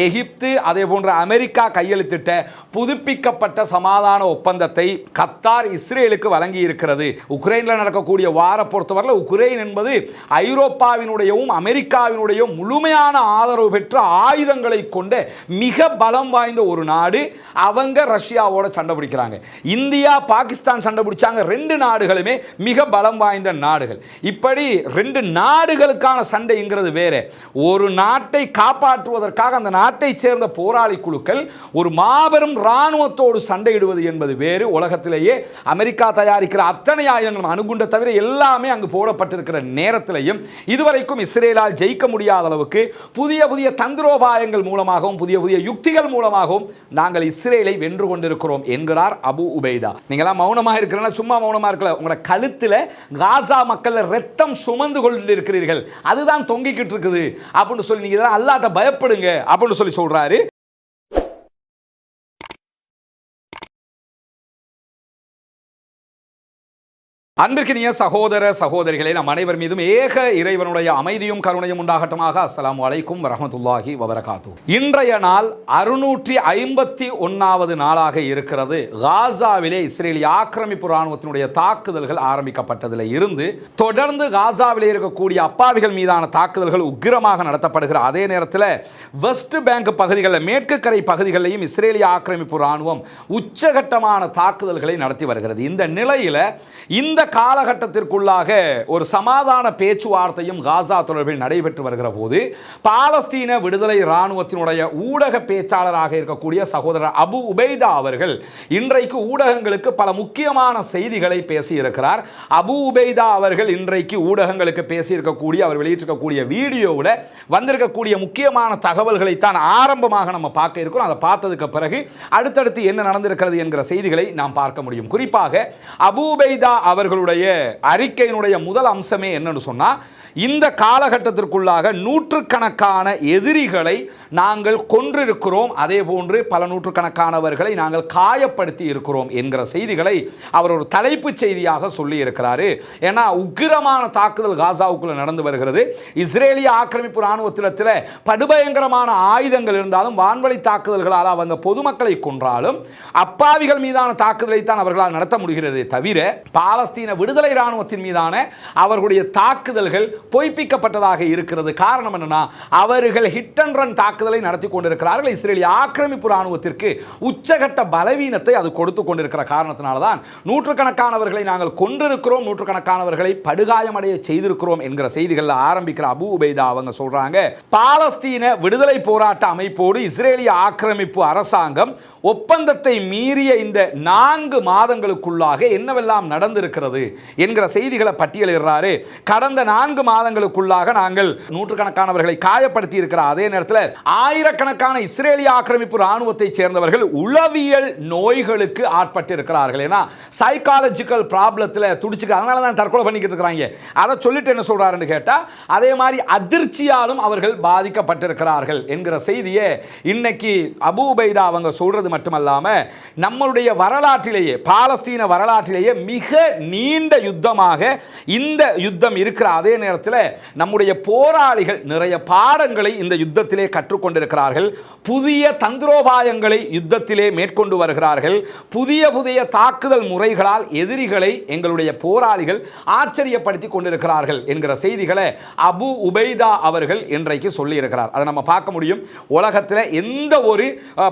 எகிப்து அதே போன்ற அமெரிக்கா கையெழுத்திட்ட புதுப்பிக்கப்பட்ட சமாதான ஒப்பந்தத்தை கத்தார் இஸ்ரேலுக்கு வழங்கி இருக்கிறது. உக்ரைனில் நடக்கக்கூடிய வார பொறுத்தவரை உக்ரைன் என்பது ஐரோப்பாவினுடையவும் அமெரிக்காவினுடைய முழுமையான ஆதரவு பெற்ற ஆயுதங்களை கொண்ட மிக பலம் வாய்ந்த ஒரு நாடு. அவங்க ரஷ்யாவோட சண்டை பிடிக்கிறாங்க. இந்தியா பாகிஸ்தான் சண்டை பிடிச்சாங்க. ரெண்டு நாடுகளுமே மிக பலம் வாய்ந்த நாடுகள். இப்படி ரெண்டு நாடுகளுக்கான சண்டைங்கிறது வேற. ஒரு நாட்டை காப்பாற்றுவதற்காக அந்த நாட்டை சேர்ந்த போராளி குழுக்கள் ஒரு மாபெரும் இராணுவத்தோடு சண்டையிடுவது என்பது வேறு. உலகத்திலேயே அமெரிக்கா தயாரிக்கிற அத்தனை ஆயுதங்களும் அணுகுண்ட தவிர எல்லாமே அங்கு போடப்பட்டிருக்கிற நேரத்திலையும் இதுவரைக்கும் இஸ்ரேலால் ஜெயிக்க முடியாத அளவுக்கு புதிய புதிய தந்திரோபாயங்கள் மூலமாகவும் புதிய புதிய யுக்திகள் மூலமாகவும் நாங்கள் இஸ்ரேலை வென்று கொண்டிருக்கிறோம் என்கிறார் அபு உபைதா. நீங்களாம் மௌனமாக இருக்கிறனா சும்மா மௌனமாக இருக்கல, உங்களோட கழுத்தில் காசா மக்கள் ரத்தம் சுமந்து கொண்டு இருக்கிறீர்கள், அதுதான் தொங்கிக்கிட்டு இருக்குது அப்படின்னு சொல்லி நீங்க அல்லாஹ்ட்ட பயப்படுங்க அப்படின்னு சொல்லி சொல்றாரு. அன்பிற்கினிய சகோதர சகோதரிகளே, நம் அனைவர் மீதும் ஏக இறைவனுடைய அமைதியும் கருணையும் உண்டாகட்டுமாக. அஸ்ஸலாமு அலைக்கும் வரஹ்மத்துல்லாஹி வபரகாத்துஹு. இன்றைய நாள் 651வது நாளாக இருக்கிறது. காசாவிலே இஸ்ரேலிய ஆக்கிரமிப்பு இராணுவத்தினுடைய தாக்குதல்கள் ஆரம்பிக்கப்பட்டதில் இருந்து தொடர்ந்து காசாவிலே இருக்கக்கூடிய அப்பாவிகள் மீதான தாக்குதல்கள் உக்கிரமாக நடத்தப்படுகிற அதே நேரத்தில் வெஸ்ட் பேங்க் பகுதிகளில் மேற்கு கரை பகுதிகளிலையும் இஸ்ரேலிய ஆக்கிரமிப்பு இராணுவம் உச்சகட்டமான தாக்குதல்களை நடத்தி வருகிறது. இந்த நிலையில் இந்த காலகட்டத்திற்குள்ளாக ஒரு சமாதான பேச்சுவார்த்தையும் காசா தொடர்பில் நடைபெற்று வருகிற போது பாலஸ்தீன விடுதலை இராணுவத்தினுடைய ஊடக பேச்சாளராக இருக்கக்கூடிய சகோதரர் அபு உபைதா அவர்கள் இன்றைக்கு ஊடகங்களுக்கு பல முக்கியமான செய்திகளை பேசியிருக்கிறார். அபு உபைதா அவர்கள் இன்றைக்கு ஊடகங்களுக்கு பேசியிருக்கக்கூடிய அவர் வெளியிட்டிருக்கக்கூடிய வீடியோவில் வந்திருக்கக்கூடிய முக்கியமான தகவல்களை தான் ஆரம்பமாக நம்ம பார்க்க இருக்கிறோம். அதை பார்த்ததுக்கு பிறகு அடுத்தடுத்து என்ன நடந்திருக்கிறது என்கிற செய்திகளை நாம் பார்க்க முடியும். குறிப்பாக அபு உபைதா அவர்களுடைய அறிக்கையினுடைய முதல் அம்சமே என்னன்னு சொன்னா, இந்த காலகட்டத்திற்குள்ளாக நூற்றுக்கணக்கான எதிரிகளை நாங்கள் கொன்றிருக்கிறோம், அதே போன்று பல நூற்றுக்கணக்கானவர்களை நாங்கள் காயப்படுத்தி இருக்கிறோம் என்கிற செய்திகளை அவர் ஒரு தலைப்பு செய்தியாக சொல்லி இருக்கிறாரு. ஏன்னா உக்கிரமான தாக்குதல் காசாவுக்குள்ள நடந்து வருகிறது. இஸ்ரேலிய ஆக்கிரமிப்பு இராணுவத்தில் படுபயங்கரமான ஆயுதங்கள் இருந்தாலும் வான்வழி தாக்குதல்களால் அவங்க பொதுமக்களை கொன்றாலும் அப்பாவிகள் மீதான தாக்குதலை தான் அவர்களால் நடத்த முடிகிறது தவிர பாலஸ்தீன விடுதலை இராணுவத்தின் மீதான அவர்களுடைய தாக்குதல்கள் பொய்ப்பிக்கப்பட்டதாக இருக்கிறது. காரணம் என்னன்னா, அவர்கள் ஹிட் அண்ட் ரன் தாக்குதலை நடத்தி கொண்டிருக்கிறார்கள். இஸ்ரேலிய ஆக்கிரமிப்பு இராணுவத்திற்கு உச்சகட்ட பலவீனத்தை அது கொடுத்து கொண்டிருக்கிற காரணத்தினால்தான் நூற்றுக்கணக்கானவர்களை நாங்கள் கொண்டிருக்கிறோம், நூற்றுக்கணக்கானவர்களை படுகாயமடைய செய்திருக்கிறோம் என்கிற செய்திகளில் ஆரம்பிக்கிற அபு உபைதா அவங்க சொல்றாங்க, பாலஸ்தீன விடுதலை போராட்ட அமைப்போடு இஸ்ரேலிய ஆக்கிரமிப்பு அரசாங்கம் ஒப்பந்தத்தை மீறிய இந்த 4 மாதங்களுக்குள்ளாக என்னவெல்லாம் நடந்திருக்கிறது என்கிற செய்திகளை பட்டியலிடுறாரு. கடந்த 4 மாதங்களுக்குள்ளாக நாங்கள் நூற்றுக்கணக்கானவர்களை காயப்படுத்தி இருக்கிற அதே நேரத்தில் ஆயிரக்கணக்கான இஸ்ரேலிய ஆக்கிரமிப்பு இராணுவத்தை சேர்ந்தவர்கள் உளவியல் நோய்களுக்கு ஆட்பட்டு இருக்கிறார்கள். ஏன்னா சைக்காலஜிக்கல் ப்ராப்ளத்தில் துடிச்சுக்க, அதனால தான் தற்கொலை பண்ணிக்கிட்டு இருக்கிறாங்க. அதை சொல்லிட்டு என்ன சொல்றாருன்னு கேட்டா, அதே மாதிரி அதிர்ச்சியாலும் அவர்கள் பாதிக்கப்பட்டிருக்கிறார்கள் என்கிற செய்தியை இன்னைக்கு அபு உபைதா அவங்க சொல்றது மட்டுமல்லாம நம்மளுடைய வரலாற்றிலேயே பாலஸ்தீன வரலாற்றிலேயே மிக நீண்ட யுத்தமாக இந்த யுத்தம் இருக்கிற அதே நேரத்தில் நம்முடைய போராளிகள் நிறைய பாடங்களை இந்த யுத்தத்திலே கற்றுக்கொண்டிருக்கிறார்கள். புதிய தந்திரோபாயங்களை யுத்தத்திலே மேற்கொண்டு வருகிறார்கள். புதிய புதிய தாக்குதல் முறைகளால் எதிரிகளை எங்களுடைய போராளிகள் ஆச்சரியப்படுத்தி கொண்டிருக்கிறார்கள் என்கிற செய்திகளை அபு உபைதா அவர்கள் இன்றைக்கு சொல்லி இருக்கிறார். அதை நம்ம பார்க்க முடியும். உலகத்தில் எந்த ஒரு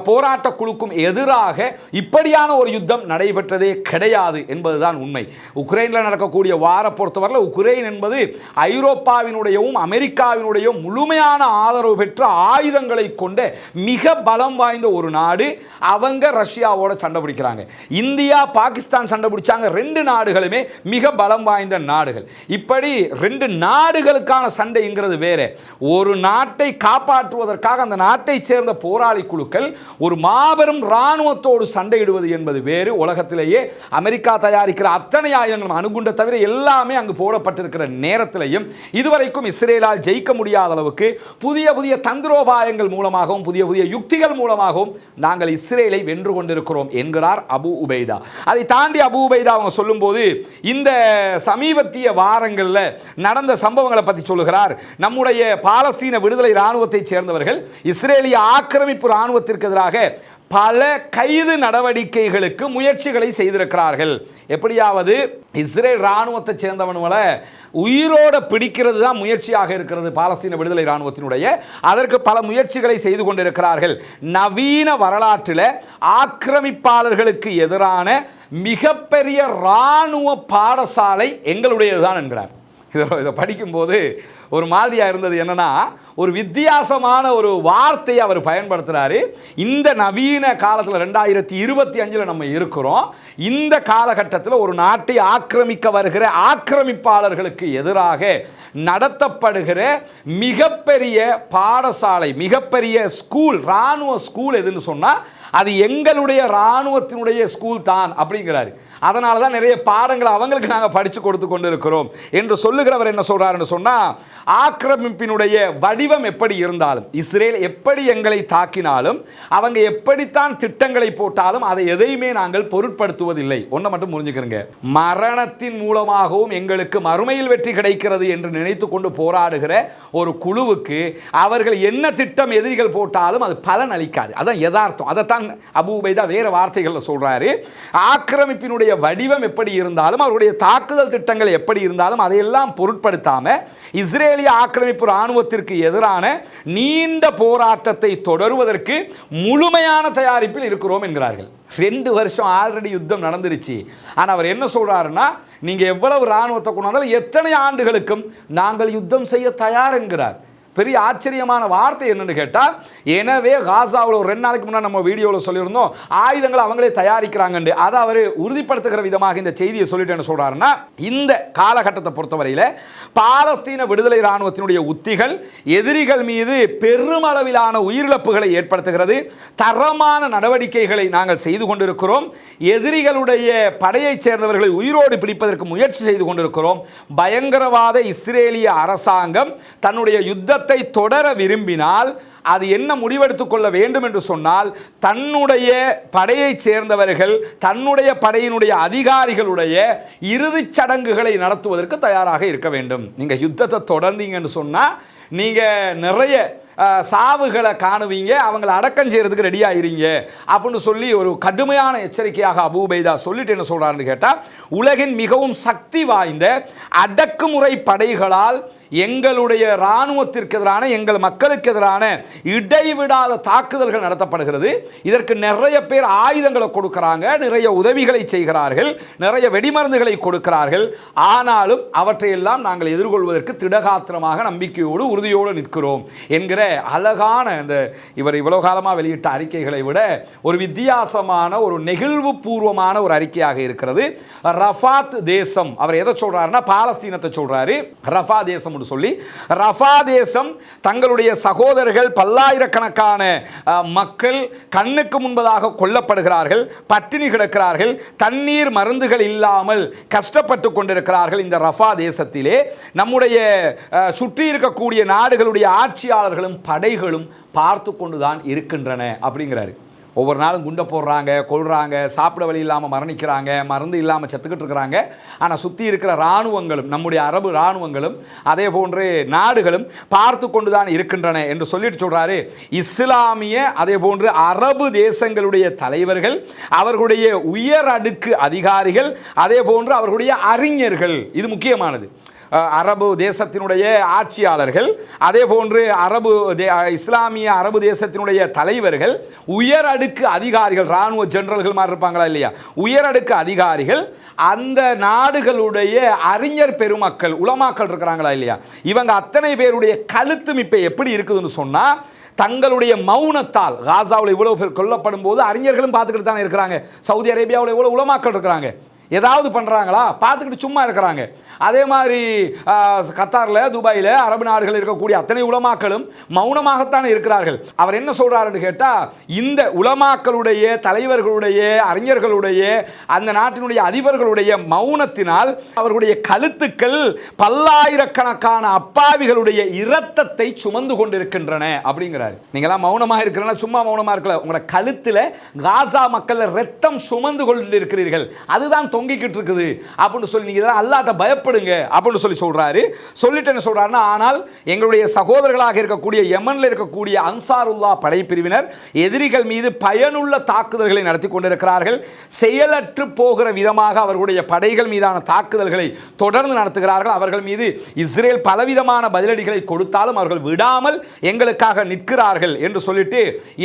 போராட்ட குழுக்கும் எதிராக இப்படியான ஒரு யுத்தம் நடைபெற்றதே கிடையாது என்பதுதான் உண்மை. உக்ரைனில் நடக்கக்கூடிய வார பொறுத்தவரை உக்ரைன் என்பது ஐரோப்பாவினுடையவும் அமெரிக்காவினுடைய முழுமையான ஆதரவு பெற்ற ஆயுதங்களை கொண்ட மிக பலம் வாய்ந்த ஒரு நாடு. அவங்க ரஷ்யாவோட சண்டை பிடிக்கிறாங்க. இந்தியா பாகிஸ்தான் சண்டை பிடிச்சாங்க. ரெண்டு நாடுகளுமே மிக பலம் வாய்ந்த நாடுகள். இப்படி ரெண்டு நாடுகளுக்கான சண்டைங்கிறது வேற. ஒரு நாட்டை காப்பாற்றுவதற்காக அந்த நாட்டை சேர்ந்த போராளி குழுக்கள் ஒரு மாபெரும் இராணுவத்தோடு சண்டையிடுவது என்பது வேறு. உலகத்திலேயே அமெரிக்கா தயாரிக்கிற அத்தனை ஆயுதங்களும் அணுகுண்டை தவிர எல்லாமே அங்கு போடப்பட்டிருக்கிற நேரத்திலையும் இதுவரைக்கும் இஸ்ரேலால் ஜெயிக்க முடியாத அளவுக்கு புதிய புதிய தந்திரோபாயங்கள் மூலமாகவும் புதிய புதிய யுக்திகள் மூலமாகவும் நாங்கள் இஸ்ரேலை வென்று கொண்டிருக்கிறோம் என்கிறார் அபு உபைதா. அதை தாண்டி அபு உபைதா அவங்க சொல்லும்போது இந்த சமீபத்திய வாரங்களில் நடந்த சம்பவங்களை பற்றி சொல்லுகிறார். நம்முடைய பாலஸ்தீன விடுதலை இராணுவத்தைச் சேர்ந்தவர்கள் இஸ்ரேலிய ஆக்கிரமிப்பு இராணுவத்திற்கு எதிராக பல கைது நடவடிக்கைகளுக்கு முயற்சிகளை செய்திருக்கிறார்கள். எப்படியாவது இஸ்ரேல் இராணுவத்தை சேர்ந்தவனுங்களை உயிரோடு பிடிக்கிறது தான் முயற்சியாக இருக்கிறது பாலஸ்தீன விடுதலை இராணுவத்தினுடைய. அதற்கு பல முயற்சிகளை செய்து கொண்டிருக்கிறார்கள். நவீன வரலாற்றில் ஆக்கிரமிப்பாளர்களுக்கு எதிரான மிகப்பெரிய இராணுவ பாடசாலை எங்களுடையதுதான் என்கிறார். இதை படிக்கும்போது ஒரு மாதிரியாக இருந்தது. என்னன்னா, ஒரு வித்தியாசமான ஒரு வார்த்தையை அவர் பயன்படுத்துகிறாரு. இந்த நவீன காலத்தில் 2025 நம்ம இருக்கிறோம். இந்த காலகட்டத்தில் ஒரு நாட்டை ஆக்கிரமிக்க வருகிற ஆக்கிரமிப்பாளர்களுக்கு எதிராக நடத்தப்படுகிற மிகப்பெரிய பாடசாலை, மிகப்பெரிய ஸ்கூல், இராணுவ ஸ்கூல் எதுன்னு சொன்னால் அது எங்களுடைய இராணுவத்தினுடைய ஸ்கூல் தான் அப்படிங்கிறாரு. அதனால தான் நிறைய பாடங்களை அவங்களுக்கு நாங்கள் படித்து கொடுத்து கொண்டு இருக்கிறோம் என்று சொல்லுகிறவர் என்ன சொல்கிறாருன்னு சொன்னால், ஆக்கிரமிப்பினுடைய வடிவம் எப்படி இருந்தாலும், இஸ்ரேல் எப்படி எங்களை தாக்கினாலும், அவங்க எப்படித்தான் திட்டங்களை போட்டாலும் அதை எதையுமே நாங்கள் பொருட்படுத்துவதில்லை. ஒன்றை மட்டும் புரிஞ்சுக்கிறங்க, மரணத்தின் மூலமாகவும் எங்களுக்கு மறுமையில் வெற்றி கிடைக்கிறது என்று நினைத்து கொண்டு போராடுகிற ஒரு குழுவுக்கு அவர்கள் என்ன திட்டம் எதிரிகள் போட்டாலும் அது பலன் அளிக்காது. அதான் யதார்த்தம். அதைத்தான் அபு உபைதா வேற வார்த்தைகளில் சொல்றாரு. ஆக்கிரமிப்பினுடைய வடிவம் எப்படி இருந்தாலும், அவருடைய தாக்குதல் திட்டங்கள் எப்படி இருந்தாலும் அதையெல்லாம் பொருட்படுத்தாம இஸ்ரேலிய ஆக்கிரமிப்பு இராணுவத்திற்கு எதிரான நீண்ட போராட்டத்தை தொடருவதற்கு முழுமையான தயாரிப்பில் இருக்கிறோம் என்கிறார்கள். 2 வருஷம் ஆல்ரெடி யுத்தம் நடந்துருச்சு. ஆனால் அவர் என்ன சொல்றாருன்னா, நீங்க எவ்வளவு இராணுவத்தை கொண்டாலும் எத்தனை ஆண்டுகளுக்கும் நாங்கள் யுத்தம் செய்ய தயார் என்கிறார். பெரிய ஆச்சரியமான வார்த்தை என்னன்னு கேட்டால், எனவே காசாவில் ஒரு 2 நாளைக்கு முன்னாடி நம்ம வீடியோவில் சொல்லியிருந்தோம், ஆயுதங்களை அவங்களே தயாரிக்கிறாங்கன்னு. அதை அவர் உறுதிப்படுத்துகிற விதமாக இந்த செய்தியை சொல்லிட்டு என்ன சொல்றாருன்னா, இந்த காலகட்டத்தை பொறுத்தவரையில் பாலஸ்தீன விடுதலை இராணுவத்தினுடைய உத்திகள் எதிரிகள் மீது பெருமளவிலான உயிரிழப்புகளை ஏற்படுத்துகிறது. தரமான நடவடிக்கைகளை நாங்கள் செய்து கொண்டிருக்கிறோம். எதிரிகளுடைய படையைச் சேர்ந்தவர்களை உயிரோடு பிடிப்பதற்கு முயற்சி செய்து கொண்டிருக்கிறோம். பயங்கரவாத இஸ்ரேலிய அரசாங்கம் தன்னுடைய யுத்த தொடர விரும்பினால் அது என்ன முடிவெடுத்துக் கொள்ள வேண்டும் என்று சொன்னால், தன்னுடைய படையைச் சேர்ந்தவர்கள் தன்னுடைய படையினுடைய அதிகாரிகளுடைய இறுதிச் சடங்குகளை நடத்துவதற்கு தயாராக இருக்க வேண்டும். நீங்க யுத்தத்தை தொடர்ந்தீங்கன்னு சொன்னா நீங்க நிறைய சாவுகளை காணுவீங்க, அவங்களை அடக்கம் செய்யறதுக்கு ரெடி ஆகிறீங்க அப்படின்னு சொல்லி ஒரு கடுமையான எச்சரிக்கையாக அபு உபைதா சொல்லிட்டு என்ன சொல்றாருன்னு கேட்டால், உலகின் மிகவும் சக்தி வாய்ந்த அடக்குமுறை படைகளால் எங்களுடைய இராணுவத்திற்கு எதிரான, எங்கள் மக்களுக்கு எதிரான இடைவிடாத தாக்குதல்கள் நடத்தப்படுகிறது. இதற்கு நிறைய பேர் ஆயுதங்களை கொடுக்கிறாங்க, நிறைய உதவிகளை செய்கிறார்கள், நிறைய வெடிமருந்துகளை கொடுக்கிறார்கள். ஆனாலும் அவற்றையெல்லாம் நாங்கள் எதிர்கொள்வதற்கு திடகாத்திரமாக நம்பிக்கையோடு உறுதியோடு நிற்கிறோம் என்கிற அழகான இந்த இவர் இவ்வளவு காலமாக வெளியிட்ட அறிக்கைகளை விட ஒரு வித்தியாசமான, ஒரு நெகிழ்வு பூர்வமான ஒரு அறிக்கையாக இருக்கிறது. ரஃபாத் தேசம், அவர் எதை சொல்றாருன்னா பாலஸ்தீனத்தை சொல்றாரு. ரஃபா தேசம் சொல்லி, ரஃபா தேசம் தங்களுடைய சகோதரர்கள் பல்லாயிரக்கணக்கான மக்கள் கண்ணுக்கு முன்பதாக கொல்லப்படுகிறார்கள், பட்டினி கிடக்கிறார்கள், தண்ணீர் மருந்துகள் இல்லாமல் கஷ்டப்பட்டு கொண்டிருக்கிறார்கள். இந்த ரஃபா தேசத்திலே நம்முடைய சுற்றி இருக்கக்கூடிய நாடுகளுடைய ஆட்சியாளர்களும் படைகளும் பார்த்து கொண்டுதான் இருக்கின்றன அப்படிங்கிறாரு. ஒவ்வொரு நாளும் குண்டை போடுறாங்க, கொள்றாங்க, சாப்பிட வழி இல்லாமல் மரணிக்கிறாங்க, மருந்து இல்லாமல் செத்துக்கிட்டு இருக்கிறாங்க. ஆனால் சுற்றி இருக்கிற இராணுவங்களும், நம்முடைய அரபு இராணுவங்களும் அதே போன்று நாடுகளும் பார்த்து கொண்டு தான் இருக்கின்றன என்று சொல்லிட்டு சொல்கிறாரு. இஸ்லாமிய அதே போன்று அரபு தேசங்களுடைய தலைவர்கள், அவர்களுடைய உயர் அடுக்கு அதிகாரிகள், அதே போன்று அவர்களுடைய அறிஞர்கள், இது முக்கியமானது, அரபு தேசத்தினுடைய ஆட்சியாளர்கள், அதே போன்று இஸ்லாமிய அரபு தேசத்தினுடைய தலைவர்கள், உயர் அடுக்கு அதிகாரிகள், இராணுவ ஜெனரல்கள் மாதிரி இருப்பாங்களா இல்லையா, உயர் அடுக்கு அதிகாரிகள், அந்த நாடுகளுடைய அறிஞர் பெருமக்கள், உலமாக்கள் இருக்கிறாங்களா இல்லையா, இவங்க அத்தனை பேருடைய கழுத்தும் இப்போ எப்படி இருக்குதுன்னு சொன்னால், தங்களுடைய மௌனத்தால் காசாவில் இவ்வளவு பேர் கொல்லப்படும் போது அறிஞர்களும் பார்த்துக்கிட்டு தானே இருக்கிறாங்க. சவுதி அரேபியாவில் எவ்வளவு உலமாக்கள் இருக்கிறாங்க. ஏதாவது பண்ணுறாங்களா? பார்த்துக்கிட்டு சும்மா இருக்கிறாங்க. அதே மாதிரி கத்தாரில், துபாயில், அரபு நாடுகள் இருக்கக்கூடிய அத்தனை உலமாக்களும் மௌனமாகத்தான் இருக்கிறார்கள். அவர் என்ன சொல்றாருன்னு கேட்டால், இந்த உலமாக்களுடைய, தலைவர்களுடைய, அறிஞர்களுடைய, அந்த நாட்டினுடைய அதிபர்களுடைய மௌனத்தினால் அவர்களுடைய கழுத்துக்கள் பல்லாயிரக்கணக்கான அப்பாவிகளுடைய இரத்தத்தை சுமந்து கொண்டிருக்கின்றன அப்படிங்கிறார். நீங்களாம் மௌனமாக இருக்கிறனா சும்மா மௌனமாக இருக்கல, உங்களோட கழுத்தில் காசா மக்கள் ரத்தம் சுமந்து கொண்டிருக்கிறீர்கள், அதுதான் தொங்கிக்கிட்டு இருக்குது அப்படின்னு சொல்லி நீங்க இதெல்லாம் அல்லாஹ்ட்ட பயப்படுங்க அப்படின்னு சொல்லி சொல்றாரு. சொல்லிட்டு என்ன சொல்றாருன்னா, ஆனால் எங்களுடைய சகோதரர்களாக இருக்கக்கூடிய யமன்ல இருக்கக்கூடிய அன்சாருல்லா படைப்பிரிவினர் எதிரிகள் மீது பயனுள்ள தாக்குதல்களை நடத்தி கொண்டிருக்கிறார்கள். செயலற்று போகிற விதமாக அவர்களுடைய படைகள் மீதான தாக்குதல்களை தொடர்ந்து நடத்துகிறார்கள். அவர்கள் மீது இஸ்ரேல் பலவிதமான பதிலடிகளை கொடுத்தாலும் அவர்கள் விடாமல் எங்களுக்காக நிற்கிறார்கள் என்று சொல்லிட்டு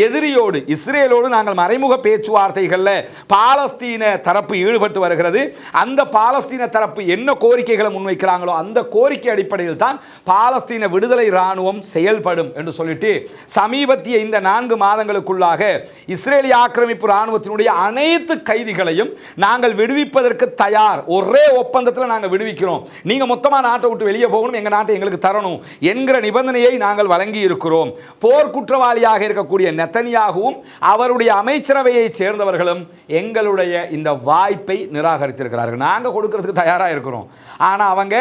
எதிரியோடு, இஸ்ரேலோடு நாங்கள் மறைமுக பேச்சுவார்த்தைகளில் பாலஸ்தீன தரப்பு ஈடுபட்டு வருகிறது. அந்த பாலஸ்தீன தரப்பு என்ன கோரிக்கைகளை முன்வைக்கிறாங்களோ அந்த கோரிக்கை அடிப்படையில் தான் பாலஸ்தீன விடுதலை இராணுவம் செயல்படும் என்று சொல்லிட்டு சமீபத்திய இந்த 4 மாதங்களுக்குள்ளாக இஸ்ரேலிய ஆக்கிரமிப்பு இராணுவத்தினுடைய அனைத்து கைதிகளையும் நாங்கள் விடுவிப்பதற்கு தயார், ஒரே ஒப்பந்தத்தில் நாங்கள் விடுவிக்கிறோம், நீங்க மொத்தமாக நாட்டை விட்டு வெளியே போகணும், எங்க நாட்டை எங்களுக்கு தரணும் என்கிற நிபந்தனையை நாங்கள் வழங்கி இருக்கிறோம். போர் குற்றவாளியாக இருக்கக்கூடிய நெத்தனியாகவும் அவருடைய அமைச்சரவையை சேர்ந்தவர்களும் எங்களுடைய இந்த வாய்ப்பை நிராகரித்திருக்கிறார்கள். நாங்கள் கொடுக்கிறதுக்கு தயாராக இருக்கிறோம், ஆனால் அவங்க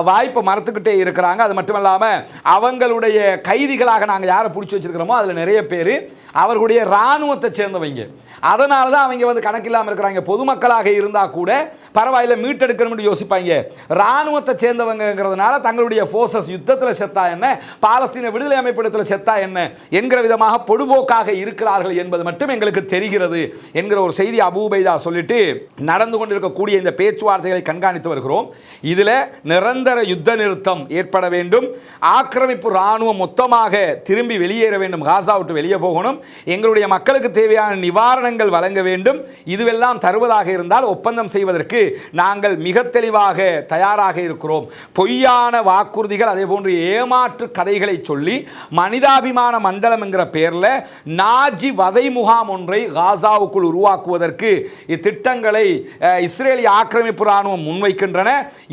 வாய்ப்பை மறுத்துக்கிட்டே இருக்கிறாங்க. அது மட்டும் இல்லாமல் அவங்களுடைய கைதிகளாக நாங்கள் யாரை பிடிச்சி வச்சிருக்கிறோமோ அதில் நிறைய பேர் அவர்களுடைய இராணுவத்தை சேர்ந்தவங்க. அதனால தான் அவங்க வந்து கணக்கில்லாமல் இருக்கிறாங்க. பொதுமக்களாக இருந்தால் கூட பரவாயில்ல, மீட்டெடுக்கணும்னு யோசிப்பாங்க. இராணுவத்தை சேர்ந்தவங்கிறதுனால தங்களுடைய ஃபோர்ஸஸ் யுத்தத்தில் செத்தா என்ன, பாலஸ்தீன விடுதலை அமைப்பிடத்தில் செத்தா என்ன என்கிற விதமாக பொடுபோக்காக இருக்கிறார்கள் என்பது மட்டும் எங்களுக்கு தெரிகிறது என்கிற ஒரு செய்தி அபூ உபைதா சொல்லிட்டு நடந்து கொண்டிருக்கக்கூடிய இந்த பேச்சுவார்த்தைகளை கண்காணித்து வருகிறோம். இதில் நிரந்தர யுத்த நிறுத்தம் ஏற்பட வேண்டும், ஆக்கிரமிப்பு இராணுவம் மொத்தமாக திரும்பி வெளியேற வேண்டும், காசா விட்டு வெளியே போகணும், எங்களுடைய மக்களுக்கு தேவையான நிவாரணங்கள் வழங்க வேண்டும். இதுவெல்லாம் தருவதாக இருந்தால் ஒப்பந்தம் செய்வதற்கு நாங்கள் மிக தெளிவாக தயாராக இருக்கிறோம். பொய்யான வாக்குறுதிகள், அதே போன்று ஏமாற்று கதைகளை சொல்லி மனிதாபிமான மண்டலம் என்கிற பெயரில் நாஜி வதை முகாம் ஒன்றை காசாவுக்குள் உருவாக்குவதற்கு இத்திட்டங்களை இஸ்ரேலிய ஆக்கிரமிப்பு இராணுவம் முன்வைக்கின்றன.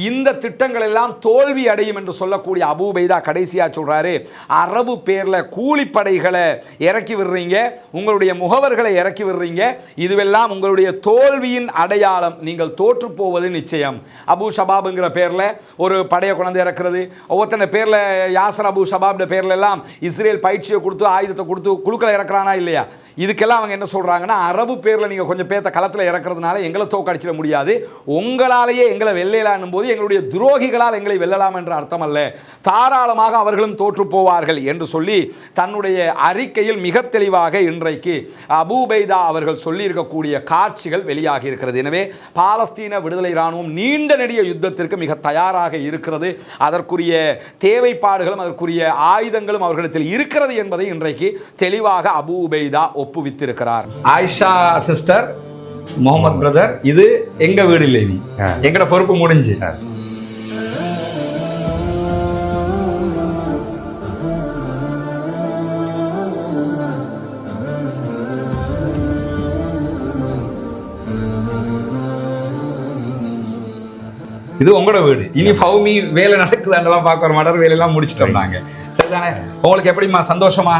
இந்த திட்டங்கள் எல்லாம் தோல்வி அடையும் என்று சொல்லக்கூடிய அபூ உபைதா கடைசியாக சொல்றாரு, அரபு பேரில் கூலிப்படைகளை இறக்கி விடுறீங்க, உங்களுடைய முகவர்களை இறக்கி விடுறீங்க, இதுவெல்லாம் உங்களுடைய தோல்வியின் அடையாளம், நீங்கள் தோற்று போவது நிச்சயம். அபு ஷபாப்ங்கிற பேரில் ஒரு படையை கொண்டு இறக்குறது, ஒவ்வொருத்தன பேரில் யாசர் அபு ஷபாப் பேரில் எல்லாம் இஸ்ரேல் பயிற்சியை கொடுத்து ஆயுதத்தை கொடுத்து குழுக்களை இறக்குறானா இல்லையா? இதுக்கெல்லாம் அவங்க என்ன சொல்கிறாங்கன்னா, அரபு பேரில் நீங்கள் கொஞ்சம் பேர்த்த களத்தில் இறக்குறதுனால எங்களை தோக்கடிச்சிட முடியாது, உங்களாலேயே எங்களை வெல்லையிலான்னும் போது எங்களுடைய துரோகிகளால் எங்களை வெல்லலாம் என்ற அர்த்தம் அல்ல, தாராளமாக அவர்களும் தோற்று போவார்கள் என்று சொல்லி தன்னுடைய அறிக்கையில் மிக தெளிவாக இன்றைக்கு அபூ உபைதா அவர்கள் சொல்லி இருக்கக்கூடிய காட்சிகள் வெளியாகி இருக்கிறது. எனவே பாலஸ்தீன விடுதலை இராணுவம் நீண்ட நெடிய யுத்தத்திற்கு மிக தயாராக இருக்கிறது. அதற்குரிய தேவைப்பாடுகளும் அதற்குரிய ஆயுதங்களும் அவர்களிடத்தில் இருக்கிறது என்பதை இன்றைக்கு தெளிவாக அபூ உபைதா ஒப்புவித்திருக்கிறார். ஆயிஷா சிஸ்டர், முகமது பிரதர், இது எங்க வீடு இல்லை, நீ எங்கட பொறுப்பு முடிஞ்சு. இது உங்களோட வீடு, இனி ஃபௌமி வேலை நடக்குதாண்டெல்லாம் பார்க்க வர மாட்டார், வேலையெல்லாம் முடிச்சுட்டோம் நாங்க. சரிதானே? உங்களுக்கு எப்படிமா, சந்தோஷமா,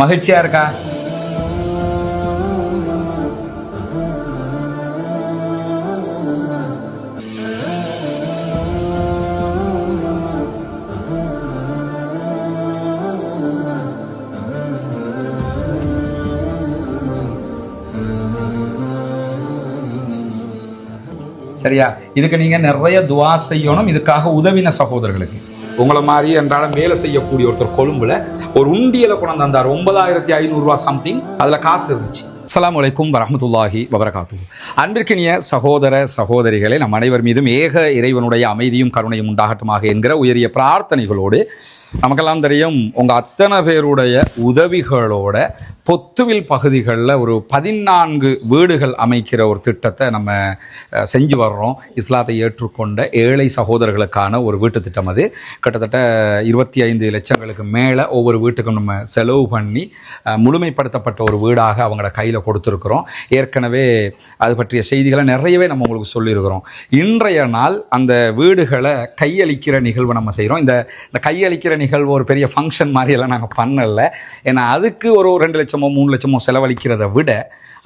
மகிழ்ச்சியா இருக்கா? சரியா? இதுக்கு நீங்க நிறைய துவா செய்யணும். இதுக்காக உதவின சகோதரர்களுக்கு, உங்களை மாதிரி என்றாலும் வேலை செய்யக்கூடிய ஒருத்தர் கொழும்புல ஒரு உண்டியலை கொண்டு வந்தார், 9500 ரூபா சம்திங், அதுல காசு இருந்துச்சு. அஸ்ஸலாமு அலைக்கும் வரஹ்மத்துல்லாஹி வபரகாத்துஹு. அன்பிற்கினிய சகோதர சகோதரிகளே, நம் அனைவர் மீதும் ஏக இறைவனுடைய அமைதியும் கருணையும் உண்டாகட்டுமாக என்கிற உயரிய பிரார்த்தனைகளோடு, நமக்கெல்லாம் தெரியும், உங்கள் அத்தனை பேருடைய உதவிகளோட பொத்துவில் பகுதிகளில் ஒரு 14 வீடுகள் அமைக்கிற ஒரு திட்டத்தை நம்ம செஞ்சு வர்றோம். இஸ்லாத்தை ஏற்றுக்கொண்ட ஏழை சகோதரர்களுக்கான ஒரு வீட்டு திட்டம். அது கிட்டத்தட்ட 25 லட்சங்களுக்கு மேலே ஒவ்வொரு வீட்டுக்கும் நம்ம செலவு பண்ணி முழுமைப்படுத்தப்பட்ட ஒரு வீடாக அவங்களோட கையில் கொடுத்துருக்குறோம். ஏற்கனவே அது பற்றிய செய்திகளை நிறையவே நம்ம உங்களுக்கு சொல்லியிருக்கிறோம். இன்றைய நாள் அந்த வீடுகளை கையளிக்கிற நிகழ்வை நம்ம செய்கிறோம். இந்த கையளிக்கிற நிகழ்வு ஒரு பெரிய ஃபங்க்ஷன் மாதிரியெல்லாம் நாங்கள் பண்ணலை. ஏன்னா அதுக்கு ஒரு 2 லட்சமோ 3 லட்சமோ செலவழிக்கிறத விட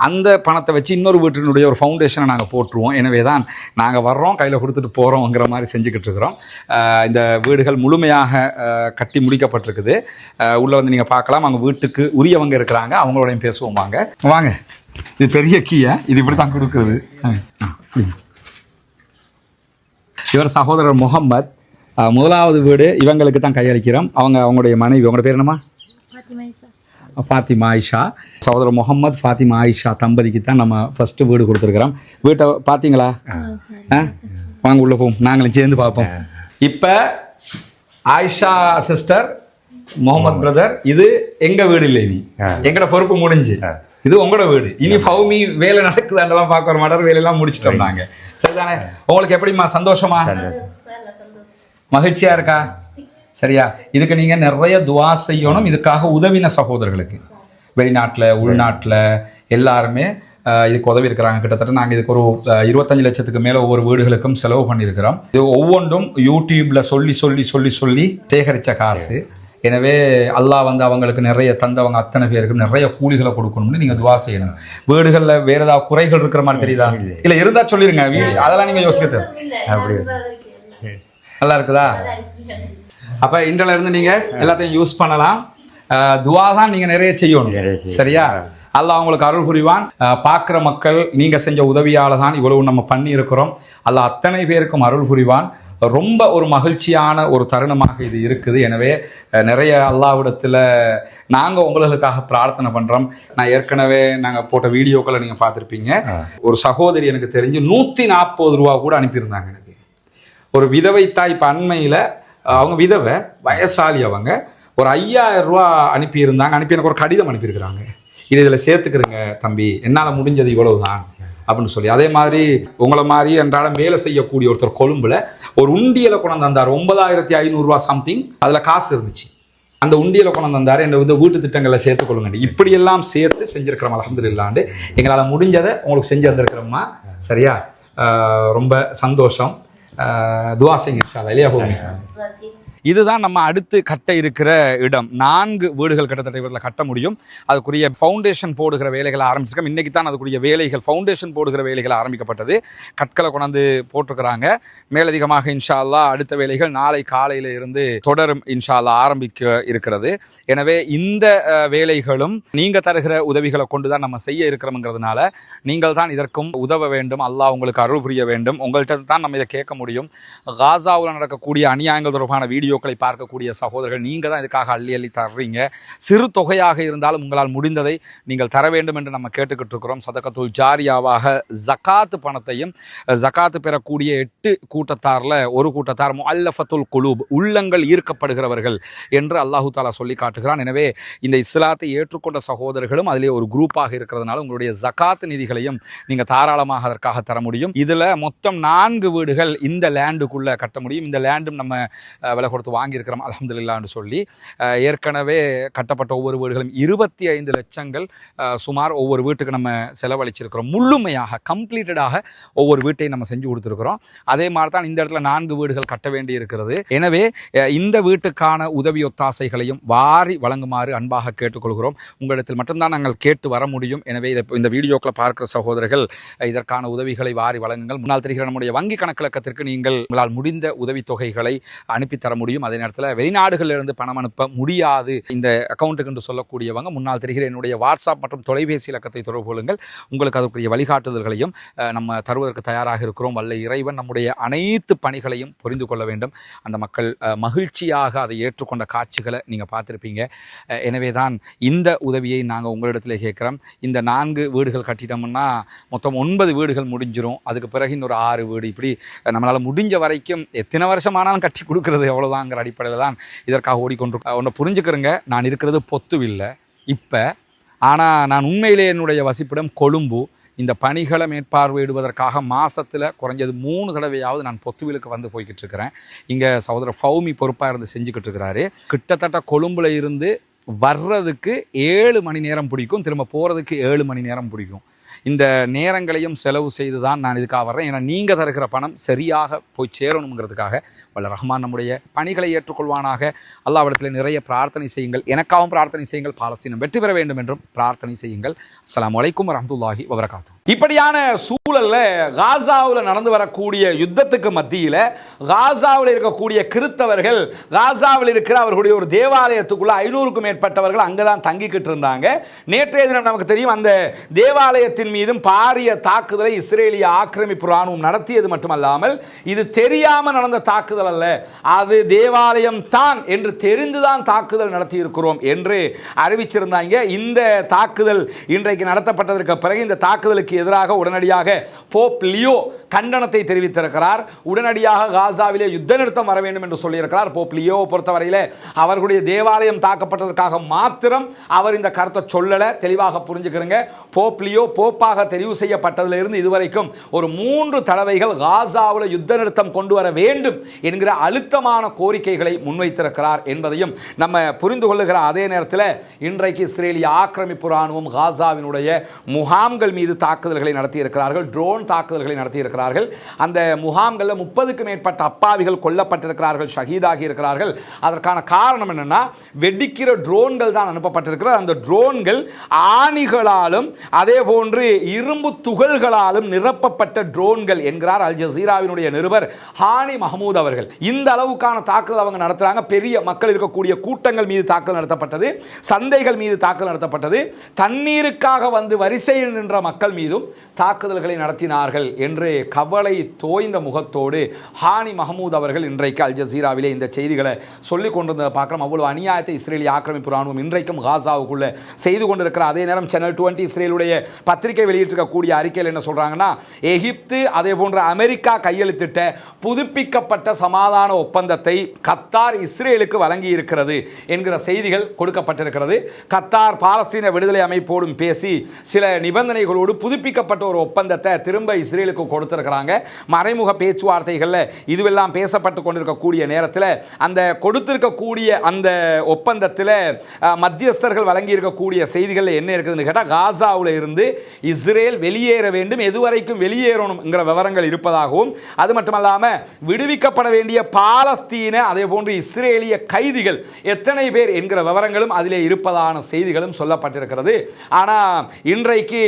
அந்த பணத்தை வச்சு இன்னொரு வீட்டினுடைய ஒரு ஃபவுண்டேஷனை நாங்கள் போட்டுருவோம். எனவே தான் நாங்கள் வர்றோம், கையில் கொடுத்துட்டு போகிறோங்கிற மாதிரி செஞ்சுக்கிட்டு இருக்கிறோம். இந்த வீடுகள் முழுமையாக கட்டி முடிக்கப்பட்டிருக்குது. உள்ளே வந்து நீங்கள் பார்க்கலாம். அவங்க வீட்டுக்கு உரியவங்க இருக்கிறாங்க, அவங்களோடையும் பேசுவோம். வாங்க வாங்க. இது பெரிய கீயை, இது இப்படி தான் கொடுக்குது. இவர் சகோதரர் முகம்மது. முதலாவது வீடு இவங்களுக்கு தான் கையளிக்கிறோம். அவங்களுடைய மனைவி, அவங்களோட பேர் என்னம்மா? ஃபாத்திமா ஆயிஷா. சகோதரர் முகமது ஃபாத்திமா ஆயிஷா தம்பதிக்கு தான் நம்ம ஃபஸ்ட்டு வீடு கொடுத்துருக்குறோம். வீட்டை பார்த்தீங்களா? வாங்க உள்ளே போவோம், நாங்களும் சேர்ந்து பார்ப்போம். இப்போ ஆயிஷா சிஸ்டர், முகமது பிரதர், இது எங்கள் வீடு இல்லை, இனி எங்களோட பொறுப்பு முடிஞ்சு இது உங்களோட வீடு. இனி ஃபவுமி வேலை நடக்குதாண்டெல்லாம் பார்க்க வர மாட்டார், வேலையெல்லாம் முடிச்சிட்டோம் நாங்கள். சரிதானே? உங்களுக்கு எப்படிம்மா? சந்தோஷமா? மகிழ்ச்சியாக இருக்கா? சரியா? இதுக்கு நீங்கள் நிறைய துவா செய்யணும். இதுக்காக உதவின சகோதரர்களுக்கு வெளிநாட்டில் உள்நாட்டில் எல்லாருமே இதுக்கு உதவி இருக்கிறாங்க. கிட்டத்தட்ட நாங்கள் இதுக்கு ஒரு 25 லட்சத்துக்கு மேலே ஒவ்வொரு வீடுகளுக்கும் செலவு பண்ணியிருக்கிறோம். இது ஒவ்வொன்றும் யூடியூப்பில் சொல்லி சொல்லி சொல்லி சொல்லி சேகரித்த காசு. எனவே அல்லாஹ் வந்து அவங்களுக்கு நிறைய தந்தவங்க அத்தனை பேருக்கு நிறைய கூலிகளை கொடுக்கணும்னு நீங்கள் துவா செய்யணும். வீடுகளில் வேறு ஏதாவது குறைகள் இருக்கிற மாதிரி தெரியுதா? இல்லை இருந்தால் சொல்லிடுங்க. அதெல்லாம் நீங்கள் யோசிக்கிறது அப்படி நல்லா இருக்குதா? அப்போ இன்றைல இருந்து நீங்கள் எல்லாத்தையும் யூஸ் பண்ணலாம். துவா தான் நீங்கள் நிறைய செய்யணும். சரியா? அல்லாஹ் உங்களுக்கு அருள் புரிவான். பார்க்குற மக்கள் நீங்கள் செஞ்ச உதவியால் தான் இவ்வளவு நம்ம பண்ணி இருக்கிறோம். அல்லாஹ் அத்தனை பேருக்கும் அருள் புரிவான். ரொம்ப ஒரு மகிழ்ச்சியான ஒரு தருணமாக இது இருக்குது. எனவே நிறைய அல்லாஹ்விடத்தில் நாங்கள் உங்களுக்காக பிரார்த்தனை பண்ணுறோம். நான் ஏற்கனவே நாங்கள் போட்ட வீடியோக்களை நீங்கள் பார்த்துருப்பீங்க. ஒரு சகோதரி எனக்கு தெரிஞ்சு 140 ரூபா கூட அனுப்பியிருந்தாங்க எனக்கு. ஒரு விதவை தாய். இப்போ அண்மையில் அவங்க விதவை, வயசாளி, அவங்க ஒரு 5000 ரூபா அனுப்பியிருந்தாங்க. அனுப்பி எனக்கு ஒரு கடிதம் அனுப்பியிருக்கிறாங்க. இதில் சேர்த்துக்கிறேங்க தம்பி, என்னால் முடிஞ்சது இவ்வளவு தான் அப்படின்னு சொல்லி. அதே மாதிரி உங்களை மாதிரி அன்றாடம் வேலை செய்யக்கூடிய ஒருத்தர் கொழும்புல ஒரு உண்டியலை கொண்டு வந்தார். 9500 ரூபா சம்திங். அதில் காசு இருந்துச்சு. அந்த உண்டியலை கொண்டு வந்தார். என்னை வந்து வீட்டு திட்டங்களில் சேர்த்துக்கொள்ளுங்க. இப்படியெல்லாம் சேர்த்து செஞ்சுருக்கிறோம். அல்ஹம்துலில்லாஹ். எங்களால் முடிஞ்சதை உங்களுக்கு செஞ்சு வந்திருக்கிறோம்மா. சரியா? ரொம்ப சந்தோஷம். துவா செய்யுங்க இன்ஷா அல்லாஹ். இல்லையா போங்க. இதுதான் நம்ம அடுத்து கட்ட இருக்கிற இடம். 4 வீடுகள் கிட்டத்தட்ட இவரில் கட்ட முடியும். அதுக்குரிய ஃபவுண்டேஷன் போடுகிற வேலைகளை ஆரம்பிச்சிருக்கோம். இன்றைக்கி தான் அதுக்குரிய வேலைகள், ஃபவுண்டேஷன் போடுகிற வேலைகள் ஆரம்பிக்கப்பட்டது. கற்களை கொண்டாந்து போட்டிருக்கிறாங்க. மேலதிகமாக இன்ஷா அல்லாஹ் அடுத்த வேலைகள் நாளை காலையில் இருந்து தொடரும் இன்ஷா அல்லாஹ் ஆரம்பிக்க இருக்கிறது. எனவே இந்த வேலைகளும் நீங்கள் தருகிற உதவிகளை கொண்டு தான் நம்ம செய்ய இருக்கிறோம்ங்கிறதுனால நீங்கள் தான் இதற்கும் உதவ வேண்டும். அல்லாஹ் உங்களுக்கு அருள் புரிய வேண்டும். உங்கள்கிட்ட தான் நம்ம இதை கேட்க முடியும். காசாவில் நடக்கக்கூடிய அநியாயங்கள் தொடர்பான வீடியோக்களை பார்க்கக்கூடிய சகோதரர்கள் நீங்கள் தான் இதுக்காக அள்ளி அள்ளி தர்றீங்க. சிறு தொகையாக இருந்தாலும் உங்களால் முடிந்ததை நீங்கள் தர வேண்டும் என்று நம்ம கேட்டுக்கிட்டு இருக்கிறோம். சதகத்துல் ஜாரியாவாக ஜகாத்து பணத்தையும், ஜகாத்து பெறக்கூடிய 8 கூட்டத்தாரில் ஒரு கூட்டத்தார் முஅல்லஃபத்துல் குலூப், உள்ளங்கள் ஈர்க்கப்படுகிறவர்கள் என்று அல்லாஹு தாலா சொல்லி காட்டுகிறான். எனவே இந்த இஸ்லாத்தை ஏற்றுக்கொண்ட சகோதரர்களும் அதிலே ஒரு குரூப்பாக இருக்கிறதுனால உங்களுடைய ஜகாத்து நிதிகளையும் நீங்கள் தாராளமாக அதற்காக தர முடியும். இதில் மொத்தம் 4 வீடுகள் இந்த லேண்டுக்குள்ளே கட்ட முடியும். இந்த லேண்டும் நம்ம விலை கொடுத்து வாங்கியிருக்கிறோம் அல்ஹம்துலில்லாஹ்னு சொல்லி. ஏற்கனவே கட்டப்பட்ட ஒவ்வொரு வீடுகளும் 25 லட்சங்கள் சுமார் ஒவ்வொரு வீட்டுக்கு நம்ம செலவழிச்சிருக்கிறோம். முழுமையாக கம்ப்ளீட்டடாக ஒவ்வொரு வீட்டையும் நம்ம செஞ்சு கொடுத்துருக்குறோம். அதே மாதிரி தான் இந்த இடத்துல 4 வீடுகள் கட்ட வேண்டி இருக்கிறது. எனவே இந்த வீட்டுக்கான உதவி ஒத்தாசைகளையும் வாரி வழங்குமாறு அன்பாக கேட்டுக்கொள்கிறோம். உங்களிடத்தில் மட்டும்தான் நாங்கள் கேட்டு வர முடியும். எனவே இந்த வீடியோக்களை பார்க்கிற சகோதரர்கள் இதற்கான உதவிகளை வாரி வழங்குங்கள். முன்னால் தெரிகிற நம்முடைய வங்கி கணக்கிலக்கத்திற்கு நீங்கள் உங்களால் முடிந்த உதவித்தொகைகளை அனுப்பித்தர முடியும். அதே நேரத்தில் வெளிநாடுகளிலிருந்து பணம் அனுப்ப முடியாது இந்த அக்கௌண்ட்டுக்கு என்று சொல்லக்கூடியவங்க முன்னால் தெரிகிற என்னுடைய வாட்ஸ்அப் மற்றும் தொலைபேசி இலக்கத்தை தொடர்பு கொள்ளுங்கள். உங்களுக்கு அதற்குரிய வழிகாட்டுதல்களையும் நம்ம தருவதற்கு தயாராக இருக்கிறோம். வல்ல இறைவன் நம்முடைய அனைத்து பணிகளையும் புரிந்து கொள்ள வேண்டும். அந்த மக்கள் மகிழ்ச்சியாக அதை ஏற்றுக்கொண்ட காட்சிகளை நீங்கள் பார்த்துருப்பீங்க. எனவே தான் இந்த உதவியை நாங்கள் உங்களிடத்தில் கேட்குறோம். இந்த 4 வீடுகள் கட்டிட்டோம்னா மொத்தம் 9 வீடுகள் முடிஞ்சிடும். அதுக்கு பிறகு இன்னொரு 6 வீடு, இப்படி நம்மளால் முடிஞ்ச வரைக்கும் எத்தனை வருஷமானாலும் கட்டி கொடுக்கறது எவ்வளோதாங்கிற அடிப்படையில் தான் இதற்காக ஓடிக்கொண்டிருக்கோம். ஒன்று புரிஞ்சுக்கிறேங்க, நான் இருக்கிறது பொத்துவில்லை. இப்போ ஆனால் நான் உண்மையிலே என்னுடைய வசிப்பிடம் கொழும்பு. இந்த பணிகளை மேற்பார்வையிடுவதற்காக மாதத்தில் குறைஞ்சது 3 தடவையாவது நான் பொத்துவிலுக்கு வந்து போய்கிட்டு இருக்கிறேன். இங்கே சகோதரர் ஃபௌமி பொறுப்பாக இருந்து செஞ்சுக்கிட்டு இருக்கிறாரு. கிட்டத்தட்ட கொழும்புல இருந்து வர்றதுக்கு 7 மணி நேரம் பிடிக்கும், திரும்ப போகிறதுக்கு 7 மணி நேரம் பிடிக்கும். இந்த நேரங்களையும் செலவு செய்து தான் நான் இதுக்காக வர்றேன். ஏன்னா நீங்கள் தருகிற பணம் சரியாக போய் சேரணுங்கிறதுக்காக வல்ல ரஹ்மான் நம்முடைய பணிகளை ஏற்றுக்கொள்வானாக. அல்லாஹ்விடத்தில் நிறைய பிரார்த்தனை செய்யுங்கள். எனக்காகவும் பிரார்த்தனை செய்யுங்கள். பாலஸ்தீனம் வெற்றி பெற வேண்டும் என்றும் பிரார்த்தனை செய்யுங்கள். அஸ்ஸலாமு அலைக்கும் வரஹ்மத்துல்லாஹி வபரகாத்துஹு. இப்படியான சூழலில் காசாவில் நடந்து வரக்கூடிய யுத்தத்துக்கு மத்தியில் காசாவில் இருக்கக்கூடிய கிறித்தவர்கள் காசாவில் இருக்கிற அவர்களுடைய ஒரு தேவாலயத்துக்குள்ள 500க்கும் மேற்பட்டவர்கள் அங்கே தான் தங்கிக்கிட்டு இருந்தாங்க. நேற்றைய தினம் நமக்கு தெரியும், அந்த தேவாலயத்தின் மீதும் பாரிய தாக்குதலை இஸ்ரேலிய ஆக்கிரமிப்பு ராணுவம் நடத்தியது மட்டுமல்லாமல் இது தெரியாமல் நடந்த தாக்குதல் அல்ல, அது தேவாலயம் தான் என்று தெரிந்துதான் தாக்குதல் நடத்தி இருக்கிறோம் என்று அறிவிச்சிருந்தாங்க. இந்த தாக்குதல் இன்றைக்கு நடத்தப்பட்டதற்கு பிறகு இந்த தாக்குதலுக்கு எதிராக உடனடியாக போப் லியோ கண்டனத்தை தெரிவித்திருக்கிறார். உடனடியாக காசாவிலே யுத்த நிறுத்தம் வர வேண்டும் என்று சொல்லியிருக்கிறார். போப் லியோவை பொறுத்தவரையில் அவர்களுடைய தேவாலயம் தாக்கப்பட்டதற்காக மாத்திரம் அவர் இந்த கருத்தை சொல்லலை. தெளிவாக புரிஞ்சுக்கிறங்க. போப் லியோ போப்பாக தெரிவு செய்யப்பட்டதிலிருந்து இதுவரைக்கும் ஒரு 3 தடவைகள் காசாவில் யுத்த நிறுத்தம் கொண்டு வர வேண்டும் என்கிற அழுத்தமான கோரிக்கைகளை முன்வைத்திருக்கிறார் என்பதையும் நம்ம புரிந்து கொள்ளுகிற அதே நேரத்தில் இன்றைக்கு இஸ்ரேலிய ஆக்கிரமிப்பு ராணுவம் காசாவினுடைய முகாம்கள் மீது தாக்குதல்களை நடத்தியிருக்கிறார்கள், ட்ரோன் தாக்குதல்களை நடத்தியிருக்கிறார்கள். அந்த முகாம்களில் 30க்கும் மேற்பட்ட அப்பாவிகள் கொல்லப்பட்டிருக்கிறார்கள், ஷஹீதாகி இருக்கிறார்கள். அதற்கான காரணம் என்னன்னா, வெடிக்கிற ட்ரோன்கள் தான் அனுப்பப்பட்டிருக்கிறது. அந்த ட்ரோன்கள் ஆணிகளாலும் அதே போன்று இரும்பு துகள்களாலும் நிரப்பப்பட்ட ட்ரோன்கள் என்கிறார் அல் ஜசீராவினுடைய நிருபர் ஹானி மஹமூத் அவர்கள். இந்த அளவுக்கான தாக்குதல் அவங்க நடத்துறாங்க. பெரிய மக்கள் இருக்கக்கூடிய கூட்டங்கள் மீது தாக்குதல் நடத்தப்பட்டது, சந்தைகள் மீது தாக்குதல் நடத்தப்பட்டது, தண்ணீருக்காக வந்து வரிசையில் நின்ற மக்கள் மீதும் தாக்குதல்களை நடத்தினார்கள் என்று கவலை தோய்ந்த முகத்தோடு ஹானி மஹமூத் அவர்கள் இன்றைக்கு அல் ஜசீராவிலே இந்த செய்திகளை சொல்லிக் கொண்டிருந்ததை பார்க்கிறோம். அவ்வளவு அநியாயத்தை இஸ்ரேலிய ஆக்கிரமிப்பு ராணுவம் இன்றைக்கும் காசாவுக்குள்ள செய்து கொண்டிருக்கிற அதே நேரம் சேனல் 20 இஸ்ரேலுடைய பத்திரிகை வெளியிட்டிருக்கக்கூடிய அறிக்கையில் என்ன சொல்றாங்கன்னா, எகிப்து அதே போன்ற அமெரிக்கா கையெழுத்திட்ட புதுப்பிக்கப்பட்ட சமாதான ஒப்பந்தத்தை கத்தார் இஸ்ரேலுக்கு வழங்கி இருக்கிறது என்கிற செய்திகள் கொடுக்கப்பட்டிருக்கிறது. கத்தார் பாலஸ்தீன விடுதலை அமைப்போடும் பேசி சில நிபந்தனைகளோடு புதுப்பிக்கப்பட்ட ஒரு ஒப்பந்தத்தை திரும்ப இஸ்ரேலுக்கு கொடுத்திருக்கிறாங்க. மறைமுக பேச்சுவார்த்தைகளில் இதுவெல்லாம் பேசப்பட்டு கொண்டிருக்கக்கூடிய நேரத்தில் அந்த கொடுத்திருக்கக்கூடிய அந்த ஒப்பந்தத்தில் மத்தியஸ்தர்கள் வழங்கி இருக்கக்கூடிய செய்திகள் என்ன இருக்குதுன்னு கேட்டால், காசாவில் இருந்து இஸ்ரேல் வெளியேற வேண்டும், எதுவரைக்கும் வெளியேறணும்ங்கிற விவரங்கள் இருப்பதாகவும், அது மட்டுமல்லாமல் விடுவிக்கப்பட வேண்டிய பாலஸ்தீன அதே போன்று இஸ்ரேலிய கைதிகள் எத்தனை பேர் என்கிற விவரங்களும் அதிலே இருப்பதான செய்திகளும் சொல்லப்பட்டிருக்கிறது. ஆனால் இன்றைக்கு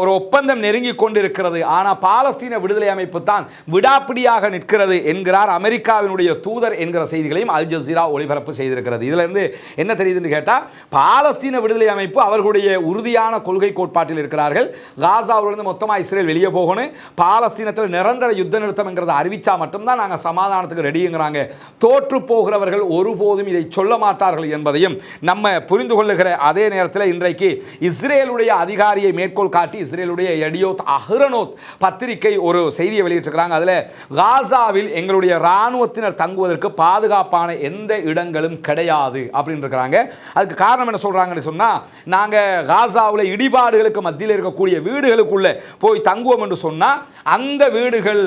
ஒரு ஒப்பந்தம் நெருங்கி கொண்டிருக்கிறது, ஆனால் பாலஸ்தீன விடுதலை அமைப்பு தான் விடாப்பிடியாக நிற்கிறது என்கிறார் அமெரிக்காவினுடைய தூதர் என்கிற செய்திகளையும் அல் ஜசீரா ஒளிபரப்பு செய்திருக்கிறது. இதுல இருந்து என்ன தெரியுதுன்னு கேட்டால், பாலஸ்தீன விடுதலை அமைப்பு அவர்களுடைய உறுதியான கொள்கை கோட்பாட்டில் இருக்கிறார்கள். காசாவிலிருந்து மொத்தமாக இஸ்ரேல் வெளியே போகணும், பாலஸ்தீனத்தில் நிரந்தர யுத்த நிறுத்தம் என்கிறத அறிவிச்சா மட்டும்தான் நாங்கள் சமாதானத்துக்கு ரெடிங்கிறாங்க. தோற்று போகிறவர்கள் ஒருபோதும் இதை சொல்ல மாட்டார்கள் என்பதையும் நம்ம புரிந்து கொள்ளுகிற அதே நேரத்தில் இன்றைக்கு இஸ்ரேலுடைய அதிகாரியை மேற்கோள் காட்டி இஸ்ரேலுடைய எடியோத் அஹ்ரனோத் பத்திரிகை ஒரு செய்தியை வெளியிட்டிருக்கிறாங்க. அதில் காசாவில் எங்களுடைய இராணுவத்தினர் தங்குவதற்கு பாதுகாப்பான எந்த இடங்களும் கிடையாது அப்படின்னு இருக்கிறாங்க. அதுக்கு காரணம் என்ன சொல்றாங்கன்னு சொன்னா, நாங்க காசாவில் இடிபாடுகளுக்கு மத்தியில் இருக்கக்கூடிய வீடுகளுக்குள்ள போய் தங்குவோம் என்று சொன்னா அந்த வீடுகள்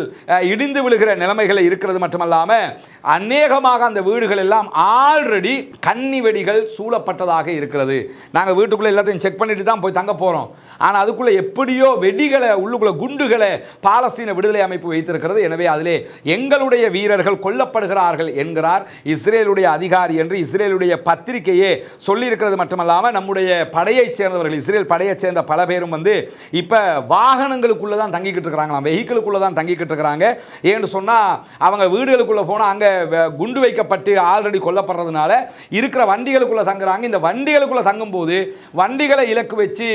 இடிந்து விழுகிற நிலைமைகள் இருக்கிறது மட்டுமல்லாம அநேகமாக அந்த வீடுகள் எல்லாம் ஆல்ரெடி கன்னி வெடிகள் சூழப்பட்டதாக இருக்கிறது. நாங்கள் வீட்டுக்குள்ள எல்லாத்தையும் செக் பண்ணிட்டு தான் போய் தங்க போறோம். ஆனால் அதுக்குள்ள எப்படியோ வெடிகளை உள்ளுக்குள்ள குண்டுகளை பாலஸ்தீன விடுதலை அமைப்பு வைத்திருக்கிறது. எனவே அதிலே எங்களுடைய வீரர்கள் கொல்லப்படுகிறார்கள் என்கிறார் இஸ்ரேலுடைய அதிகாரி என்று இஸ்ரேலுடைய பத்திரிகையே சொல்லியிருக்கிறது. மட்டுமல்லாமல் நம்முடைய படையைச் சேர்ந்தவர்கள், இஸ்ரேல் படையைச் சேர்ந்த பல பேரும் வந்து இப்போ வாகனங்களுக்குள்ள தான் தங்கிக்கிட்டு இருக்கிறாங்களாம், வெஹிக்கிளுக்குள்ள தான் தங்கிக்கிட்டு இருக்கிறாங்க. ஏன்னு சொன்னால் அவங்க வீடுகளுக்குள்ள போனால் அங்கே குண்டு வைக்கப்பட்டு ஆல்ரெடி கொல்லப்படுறதுனால இருக்கிற வண்டிகளுக்குள்ள தங்குறாங்க. இந்த வண்டிகளுக்குள்ள தங்கும்போது வண்டிகளை இலக்கு வச்சு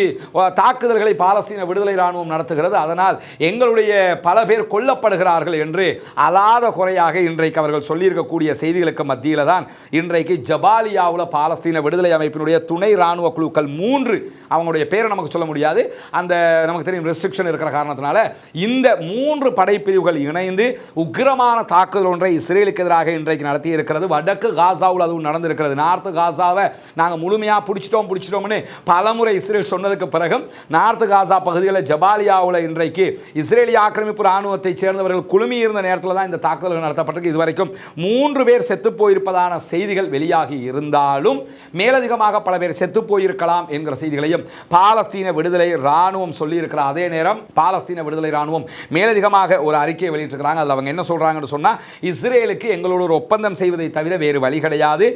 தாக்குதல்களை பாலஸ்தீன விடுதலை ராணுவம் நடத்துகிறது. அதனால் எங்களுடைய பல பேர் கொல்லப்படுகிறார்கள் என்று அலாத குறையாக இன்றைக்கு அவர்கள் சொல்லியிருக்கக்கூடிய செய்திகளுக்கு மத்தியில் தான் இன்றைக்கு ஜபாலியாவில் பாலஸ்தீன விடுதலை அமைப்பினுடைய துணை ராணுவ குழுக்கள் 3, அவங்களுடைய பேரை நமக்கு சொல்ல முடியாது, அந்த நமக்கு தெரியும் ரெஸ்ட்ரிக்ஷன் இருக்கிற காரணத்தினால இந்த 3 படைப்பிரிவுகள் இணைந்து உக்கிரமான தாக்குதல் ஒன்றை இஸ்ரேலுக்கு எதிராக இன்றைக்கு நடத்தி இருக்கிறது. வடக்கு காசாவில் அதுவும் நடந்திருக்கிறது. நார்த்து காசாவை நாங்கள் முழுமையாக பிடிச்சிட்டோம்னு பலமுறை இஸ்ரேல் சொன்னதுக்கு பிறகும் நார்த்து காசா பகுதிகளில் ஜபாலியாவில் இன்றைக்கு இஸ்ரேலிய ஆக்கிரமிப்பு ராணுவத்தை சேர்ந்தவர்கள் குழுமி இருந்த நேரத்தில் தான் இந்த தாக்குதல்கள் நடத்தப்பட்டிருக்கு. இதுவரைக்கும் 3 பேர் செத்து போயிருப்பதான செய்திகள் வெளியாகி இருந்தாலும் மேலதிகமாக பல பேர் செத்து போயிருக்கலாம் என்கிற செய்திகளையும் பாலஸ்தீன விடுதலை ராணுவம் சொல்லியிருக்கிற அதே நேரம் பாலஸ்தீன விடுதலை ராணுவம் மேலதிகமாக ஒரு அறிக்கையை வெளியிட்டிருக்கிறாங்க. அதில் அவங்க என்ன சொல்றாங்கன்னு சொன்னா, இஸ்ரேலுக்கு எங்களோட ஒரு ஒப்பந்தம் செய்வதை தவிர வேறு வழி கிடையாது.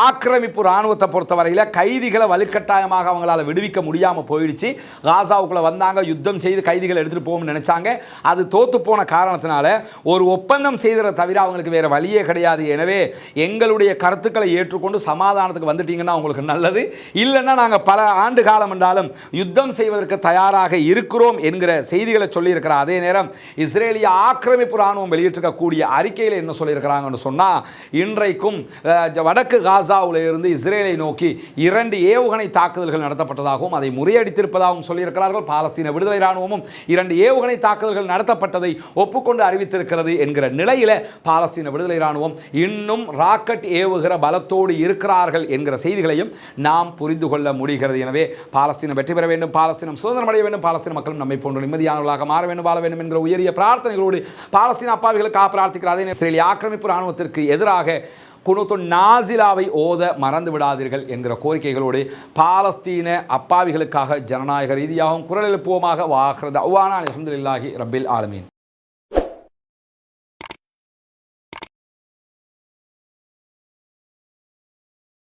ஆக்கிரமிப்பு ராணுவத்தை பொறுத்தவரையில் கைதிகளை வலுக்கட்டாயமாக அவங்களால விடுவிக்க முடியாமல் போயிடுச்சு. காசாவுக்குள்ள வந்தாங்க, யுத்தம் செய்து கைதிகளை எடுத்துட்டு போகணும்னு நினைச்சாங்க. அது தோத்து போன காரணத்தினால ஒரு ஒப்பந்தம் செய்ததை தவிர அவங்களுக்கு வேற வழியே கிடையாது. எனவே எங்களுடைய கருத்துக்களை ஏற்றுக்கொண்டு சமாதானத்துக்கு வந்துட்டீங்கன்னா உங்களுக்கு நல்லது, இல்லைன்னா நாங்கள் பல ஆண்டு காலம் என்றாலும் யுத்தம் செய்வதற்கு தயாராக இருக்கிறோம் என்கிற செய்திகளை சொல்லியிருக்கிற அதே நேரம் இஸ்ரேலிய ஆக்கிரமிப்பு ராணுவம் வெளியிட்டிருக்கக்கூடிய அறிக்கையில் என்ன சொல்லியிருக்கிறாங்கன்னு சொன்னால், இன்றைக்கும் வடக்கு காசாவில் இருந்து இஸ்ரேலை நோக்கி 2 ஏவுகணை தாக்குதல்கள் நடத்தப்பட்டதாகவும் அதை முறியடித்திருப்பதாகவும் சொல்லியிருக்கிறார்கள். பாலஸ்தீன விடுதலை ராணுவமும் 2 ஏவுகணை தாக்குதல்கள் நடத்தப்பட்டதை ஒப்புக்கொண்டு அறிவித்திருக்கிறது என்கிற நிலையில் பாலஸ்தீன விடுதலை ராணுவம் இன்னும் ராக்கெட் ஏவுகிற பலத்தோடு இருக்கிறார்கள் என்கிற செய்திகளையும் நாம் புரிந்து கொள்ள முடிகிறது. எனவே பாலஸ்தீனம் வெற்றி பெற வேண்டும், பாலஸ்தீனம் சுதந்திரம் அடைய வேண்டும், பாலஸ்தீன மக்களும் நம்மை போன்ற நிம்மதியானவர்களாக மாற வேண்டும், வாழ வேண்டும் என்கிற உயரிய பிரார்த்தனைகளோடு பாலஸ்தீன அப்பாவிகளுக்காக பிரார்த்திக்கிற அதே இஸ்ரேலிய ஆக்கிரமிப்பு ராணுவத்திற்கு எதிராக குனூத்துன் நாசிலாவை ஓத மறந்து விடாதீர்கள் என்கிற கோரிக்கைகளோடு பாலஸ்தீன அப்பாவிகளுக்காக ஜனநாயக ரீதியாகவும் குரல் எழுப்புவோமாக. வாஹ்ர தஅவானா அல்ஹம்துலில்லாஹி ரப்பில் ஆலமீன்.